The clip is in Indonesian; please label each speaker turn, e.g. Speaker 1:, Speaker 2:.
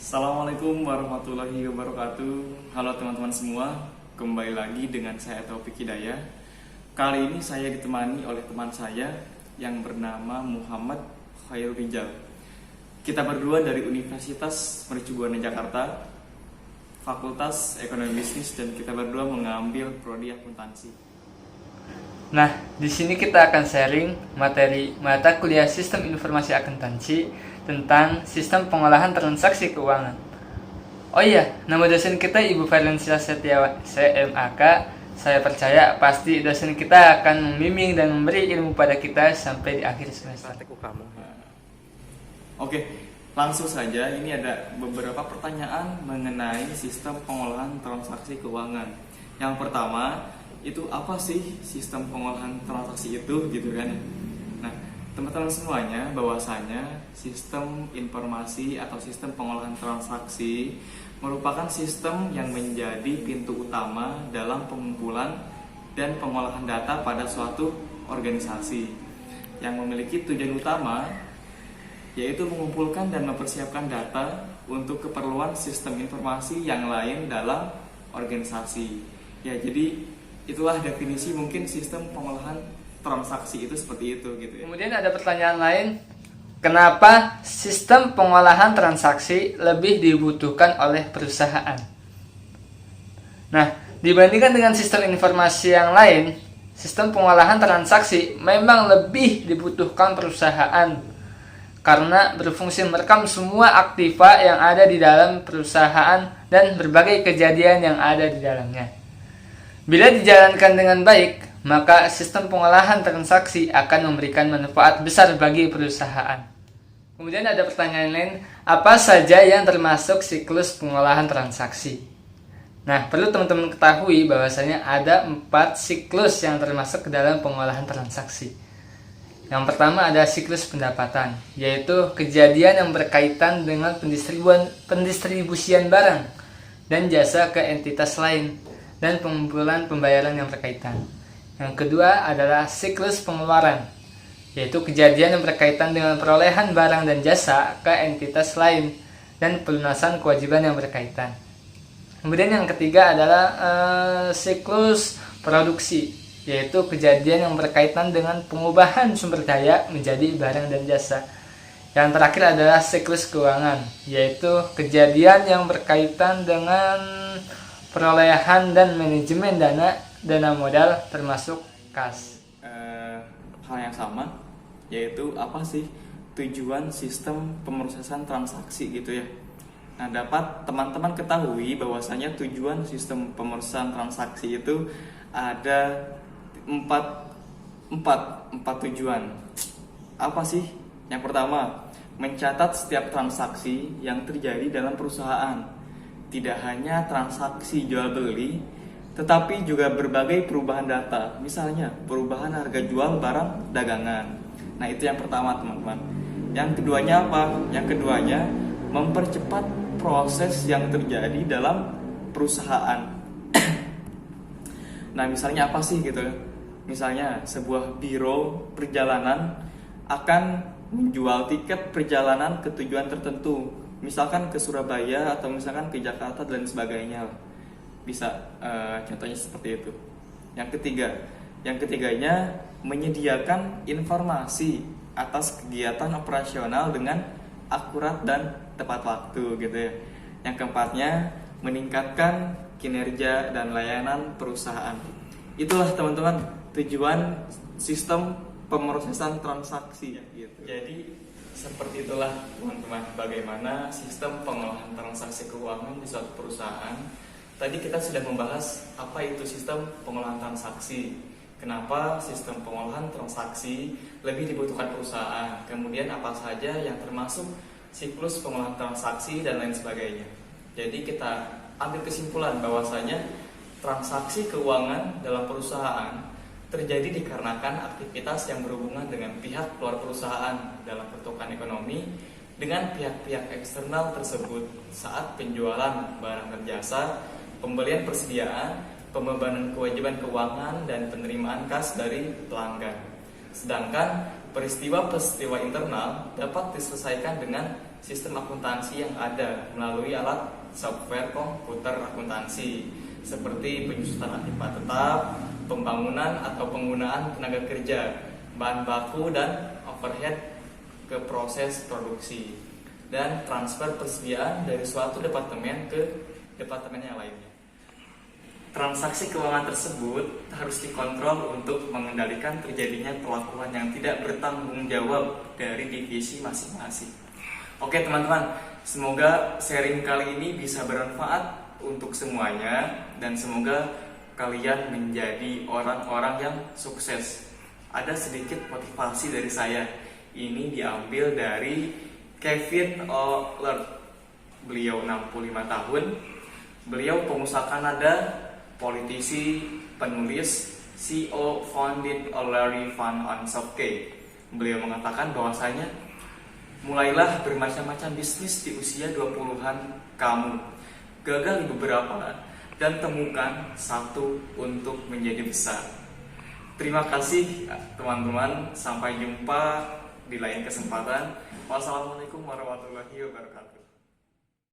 Speaker 1: Assalamualaikum warahmatullahi wabarakatuh. Halo teman-teman semua, kembali lagi dengan saya Taufik Hidayah. Kali ini saya ditemani oleh teman saya yang bernama Muhammad Khairul Rijal. Kita berdua dari Universitas Mercubuana Jakarta, Fakultas Ekonomi Bisnis, dan kita berdua mengambil prodi akuntansi.
Speaker 2: Nah, di sini kita akan sharing materi mata kuliah Sistem Informasi Akuntansi tentang sistem pengolahan transaksi keuangan. Oh iya, nama dosen kita Ibu Valencia Setiawa CMAK. Saya percaya pasti dosen kita akan membimbing dan memberi ilmu pada kita sampai di akhir semester.
Speaker 1: Oke, langsung saja. Ini ada beberapa pertanyaan mengenai sistem pengolahan transaksi keuangan. Yang pertama, itu apa sih sistem pengolahan transaksi itu, gitu kan? Nah, teman-teman semuanya, bahwasanya sistem informasi atau sistem pengolahan transaksi merupakan sistem yang menjadi pintu utama dalam pengumpulan dan pengolahan data pada suatu organisasi yang memiliki tujuan utama yaitu mengumpulkan dan mempersiapkan data untuk keperluan sistem informasi yang lain dalam organisasi. Ya, jadi itulah definisi mungkin sistem pengolahan transaksi itu seperti itu gitu ya.
Speaker 2: Kemudian ada pertanyaan lain, kenapa sistem pengolahan transaksi lebih dibutuhkan oleh perusahaan? Nah, dibandingkan dengan sistem informasi yang lain, sistem pengolahan transaksi memang lebih dibutuhkan perusahaan karena berfungsi merekam semua aktiva yang ada di dalam perusahaan dan berbagai kejadian yang ada di dalamnya. Bila dijalankan dengan baik, maka sistem pengolahan transaksi akan memberikan manfaat besar bagi perusahaan. Kemudian ada pertanyaan lain, apa saja yang termasuk siklus pengolahan transaksi? Nah, perlu teman-teman ketahui bahwasanya ada 4 siklus yang termasuk ke dalam pengolahan transaksi. Yang pertama ada siklus pendapatan, yaitu kejadian yang berkaitan dengan pendistribusian barang dan jasa ke entitas lain dan pengumpulan pembayaran yang berkaitan. Yang kedua adalah siklus pengeluaran, yaitu kejadian yang berkaitan dengan perolehan barang dan jasa ke entitas lain dan pelunasan kewajiban yang berkaitan. Kemudian yang ketiga adalah siklus produksi, yaitu kejadian yang berkaitan dengan pengubahan sumber daya menjadi barang dan jasa. Yang terakhir adalah siklus keuangan, yaitu kejadian yang berkaitan dengan perolehan dan manajemen dana modal termasuk kas.
Speaker 1: Hal yang sama, yaitu apa sih tujuan sistem pemrosesan transaksi gitu ya. Nah, dapat teman-teman ketahui bahwasanya tujuan sistem pemrosesan transaksi itu ada empat tujuan. Apa sih? Yang pertama, mencatat setiap transaksi yang terjadi dalam perusahaan. Tidak hanya transaksi jual beli, tetapi juga berbagai perubahan data, misalnya perubahan harga jual barang dagangan. Nah, itu yang pertama, teman-teman. Yang keduanya apa? Yang keduanya mempercepat proses yang terjadi dalam perusahaan. Nah, misalnya apa sih gitu? Misalnya sebuah biro perjalanan akan menjual tiket perjalanan ke tujuan tertentu, misalkan ke Surabaya atau misalkan ke Jakarta dan sebagainya. Bisa contohnya seperti itu. Yang ketiganya menyediakan informasi atas kegiatan operasional dengan akurat dan tepat waktu gitu ya. Yang keempatnya meningkatkan kinerja dan layanan perusahaan. Itulah teman-teman tujuan sistem pemrosesan transaksi gitu. Jadi seperti itulah teman-teman bagaimana sistem pengolahan transaksi keuangan di suatu perusahaan. Tadi kita sudah membahas apa itu sistem pengolahan transaksi, kenapa sistem pengolahan transaksi lebih dibutuhkan perusahaan, kemudian apa saja yang termasuk siklus pengolahan transaksi dan lain sebagainya. Jadi kita ambil kesimpulan bahwasanya transaksi keuangan dalam perusahaan terjadi dikarenakan aktivitas yang berhubungan dengan pihak luar perusahaan dalam pertukaran ekonomi dengan pihak-pihak eksternal tersebut saat penjualan barang dan jasa, pembelian persediaan, pembebanan kewajiban keuangan, dan penerimaan kas dari pelanggan. Sedangkan peristiwa-peristiwa internal dapat diselesaikan dengan sistem akuntansi yang ada melalui alat software komputer akuntansi seperti penyusutan akibat tetap, pembangunan atau penggunaan tenaga kerja, bahan baku dan overhead ke proses produksi, dan transfer persediaan dari suatu departemen ke departemen yang lainnya. Transaksi keuangan tersebut harus dikontrol untuk mengendalikan terjadinya perlakuan yang tidak bertanggung jawab dari divisi masing-masing. Oke teman-teman, semoga sharing kali ini bisa bermanfaat untuk semuanya dan semoga kalian menjadi orang-orang yang sukses. Ada sedikit motivasi dari saya. Ini diambil dari Kevin O'Leary. Beliau 65 tahun. Beliau pengusaha Kanada, politisi, penulis, CEO founded O'Leary Fund on Software. Beliau mengatakan bahwasanya mulailah bermacam-macam bisnis di usia 20-an kamu. Gagal di beberapa dan temukan satu untuk menjadi besar. Terima kasih teman-teman, sampai jumpa di lain kesempatan. Wassalamualaikum warahmatullahi wabarakatuh.